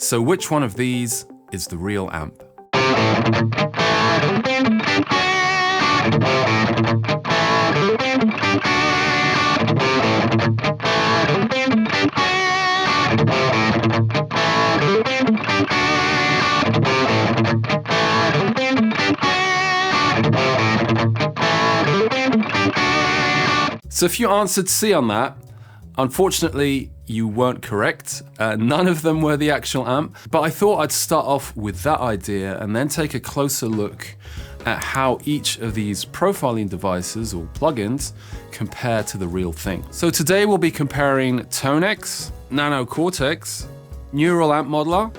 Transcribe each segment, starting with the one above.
So which one of these is the real amp? So if you answered C on that, unfortunately, you weren't correct. None of them were the actual amp, but I thought I'd start off with that idea and then take a closer look at how each of these profiling devices or plugins compare to the real thing. So today we'll be comparing Tonex, Nano Cortex, Neural Amp Modeler,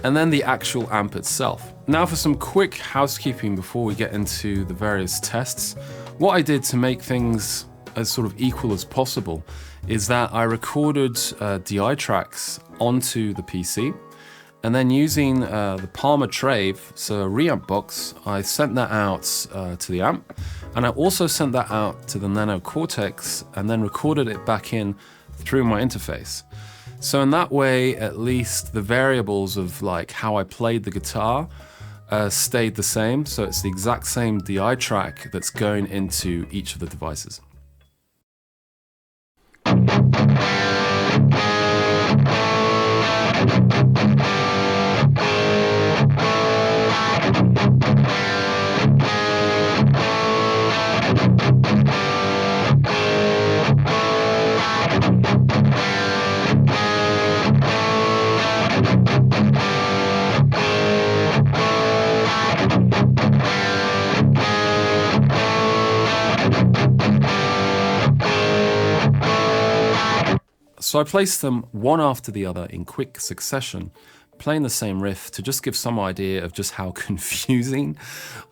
and then the actual amp itself. Now for some quick housekeeping before we get into the various tests. What I did to make things as sort of equal as possible is that I recorded DI tracks onto the PC, and then using the Palmer Trave, so a reamp box, I sent that out to the amp, and I also sent that out to the Nano Cortex and then recorded it back in through my interface. So in that way, at least the variables of like how I played the guitar stayed the same, so it's the exact same DI track that's going into each of the devices. So I placed them one after the other in quick succession, playing the same riff to just give some idea of just how confusing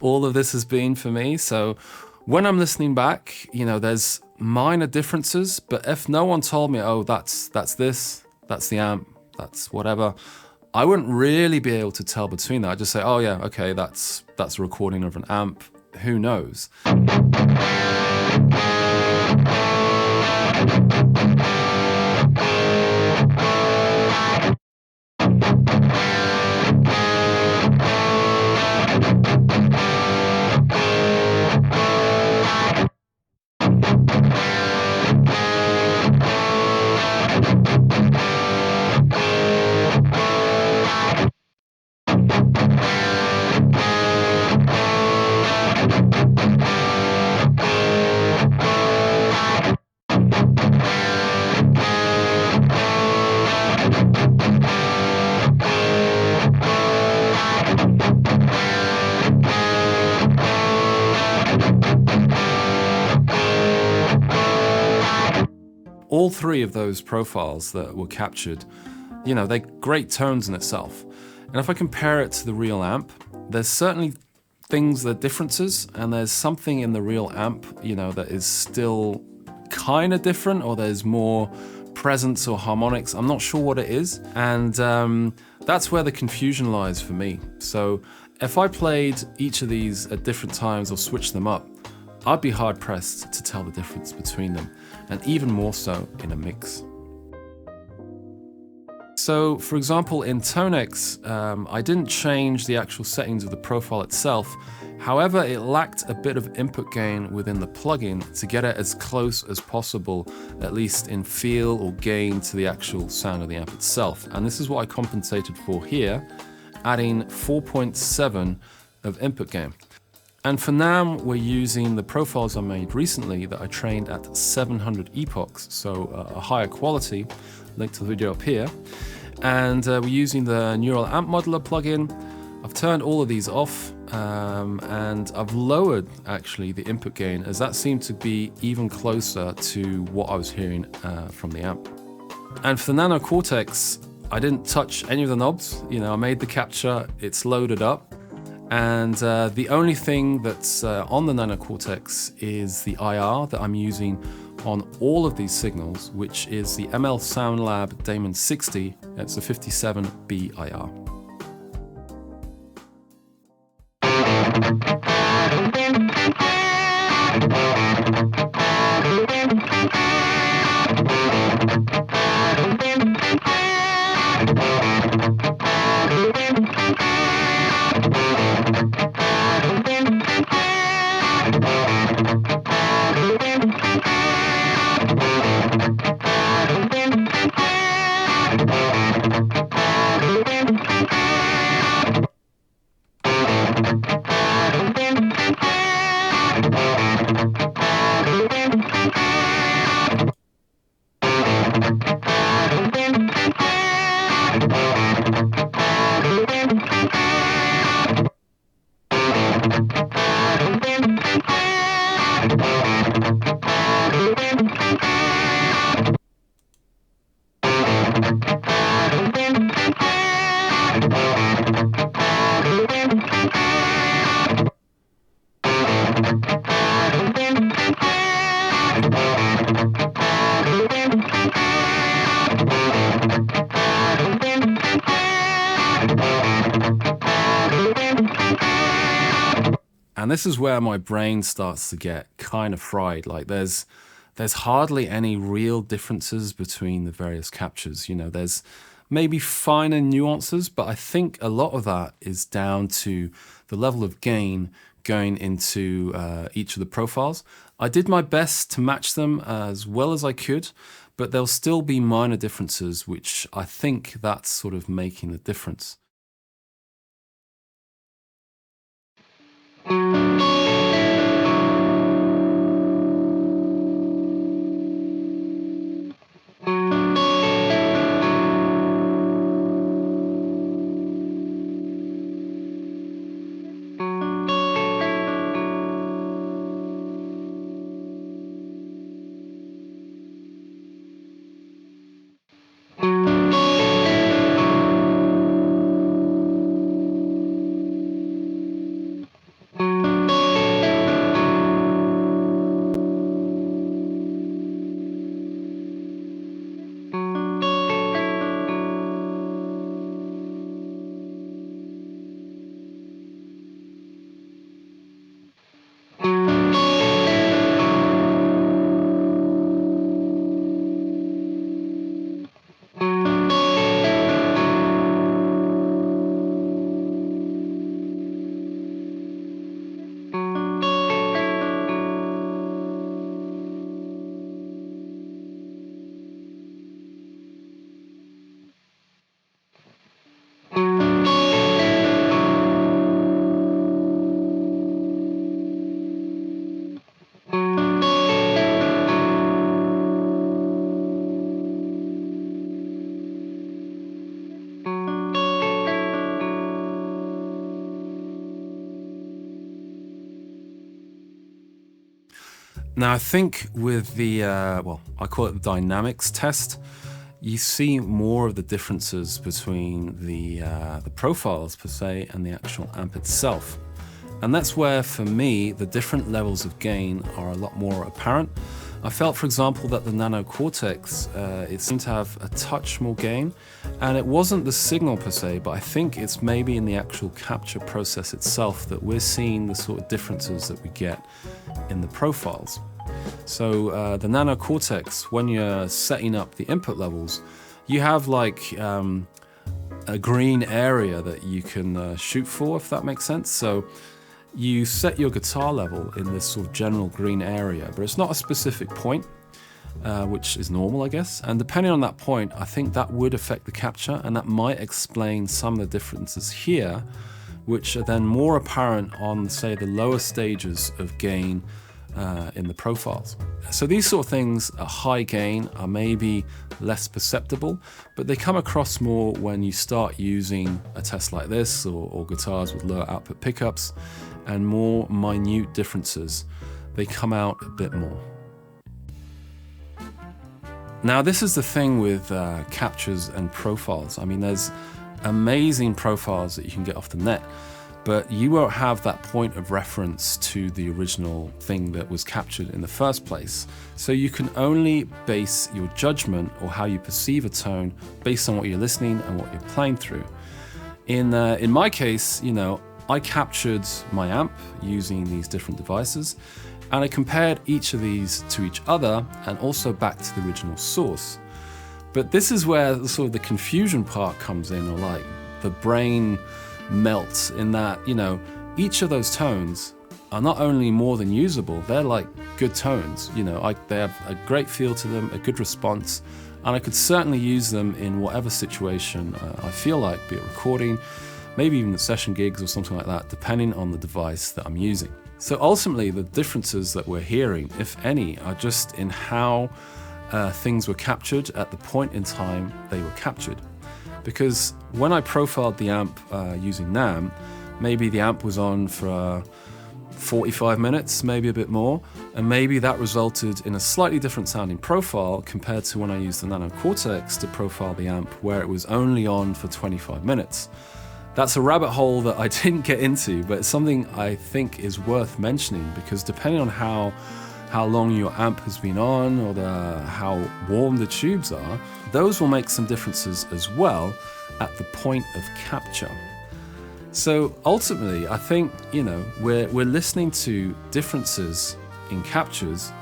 all of this has been for me. So when I'm listening back, you know, there's minor differences, but if no one told me, oh, that's this, that's the amp, that's whatever, I wouldn't really be able to tell between that. I'd just say, oh yeah, okay, that's a recording of an amp, who knows? All three of those profiles that were captured, you know, they're great tones in itself. And if I compare it to the real amp, there's certainly things that are differences, and there's something in the real amp, you know, that is still kind of different, or there's more presence or harmonics. I'm not sure what it is. And that's where the confusion lies for me. So if I played each of these at different times or switched them up, I'd be hard pressed to tell the difference between them, and even more so in a mix. So for example, in Tonex, I didn't change the actual settings of the profile itself. However, it lacked a bit of input gain within the plugin to get it as close as possible, at least in feel or gain, to the actual sound of the amp itself. And this is what I compensated for here, adding 4.7 of input gain. And for now, we're using the profiles I made recently that I trained at 700 epochs, so a higher quality, link to the video up here. And we're using the Neural Amp Modeler plugin. I've turned all of these off, and I've lowered actually the input gain, as that seemed to be even closer to what I was hearing from the amp. And for the Nano Cortex, I didn't touch any of the knobs. You know, I made the capture, it's loaded up. And the only thing that's on the Nano Cortex is the IR that I'm using on all of these signals, which is the ML Sound Lab Damon 60. It's a 57B IR. And this is where my brain starts to get kind of fried. Like there's hardly any real differences between the various captures. You know, there's maybe finer nuances, but I think a lot of that is down to the level of gain going into each of the profiles. I did my best to match them as well as I could, but there'll still be minor differences, which I think that's sort of making the difference. Now, I think with the, well, I call it the dynamics test, you see more of the differences between the profiles per se and the actual amp itself. And that's where, for me, the different levels of gain are a lot more apparent. I felt, for example, that the Nano Cortex, it seemed to have a touch more gain, and it wasn't the signal per se, but I think it's maybe in the actual capture process itself that we're seeing the sort of differences that we get in the profiles. So the Nano Cortex, when you're setting up the input levels, you have like a green area that you can shoot for, if that makes sense. So you set your guitar level in this sort of general green area, but it's not a specific point, which is normal, I guess. And depending on that point, I think that would affect the capture, and that might explain some of the differences here, which are then more apparent on, say, the lower stages of gain in the profiles. So these sort of things at high gain are maybe less perceptible, but they come across more when you start using a test like this, or guitars with lower output pickups, and more minute differences. They come out a bit more. Now, this is the thing with captures and profiles. I mean, there's amazing profiles that you can get off the net, but you won't have that point of reference to the original thing that was captured in the first place. So you can only base your judgment or how you perceive a tone based on what you're listening and what you're playing through. In my case, you know, I captured my amp using these different devices, and I compared each of these to each other and also back to the original source. But this is where sort of the confusion part comes in, or like the brain melts, in that, you know, each of those tones are not only more than usable, they're like good tones. You know, they have a great feel to them, a good response, and I could certainly use them in whatever situation I feel like, be it recording, maybe even at session gigs or something like that, depending on the device that I'm using. So ultimately, the differences that we're hearing, if any, are just in how things were captured at the point in time they were captured. because when I profiled the amp using NAMM, maybe the amp was on for 45 minutes, maybe a bit more, and maybe that resulted in a slightly different sounding profile compared to when I used the Nano Cortex to profile the amp where it was only on for 25 minutes. That's a rabbit hole that I didn't get into, but it's something I think is worth mentioning, because depending on how long your amp has been on, or how warm the tubes are, those will make some differences as well at the point of capture. So ultimately, I think, you know, we're listening to differences in captures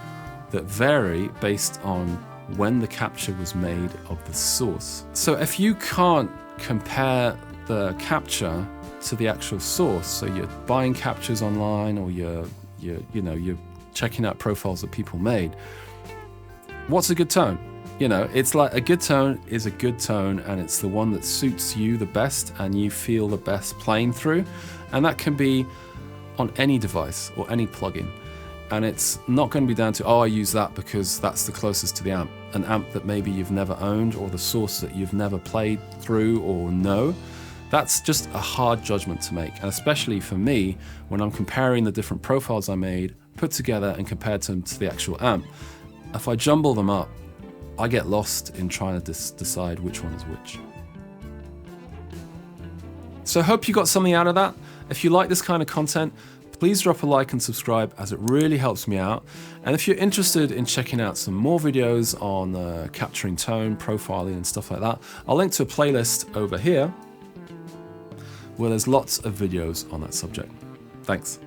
that vary based on when the capture was made of the source. So if you can't compare the capture to the actual source, so you're buying captures online, or you're checking out profiles that people made, what's a good tone? You know, it's like a good tone is a good tone, and it's the one that suits you the best and you feel the best playing through. And that can be on any device or any plugin. And it's not going to be down to, oh, I use that because that's the closest to the amp. An amp that maybe you've never owned, or the source that you've never played through or know. That's just a hard judgment to make. And especially for me, when I'm comparing the different profiles I made, put together and compared them to the actual amp, if I jumble them up, I get lost in trying to decide which one is which. So I hope you got something out of that. If you like this kind of content, please drop a like and subscribe, as it really helps me out. And if you're interested in checking out some more videos on capturing tone, profiling and stuff like that, I'll link to a playlist over here where there's lots of videos on that subject. Thanks.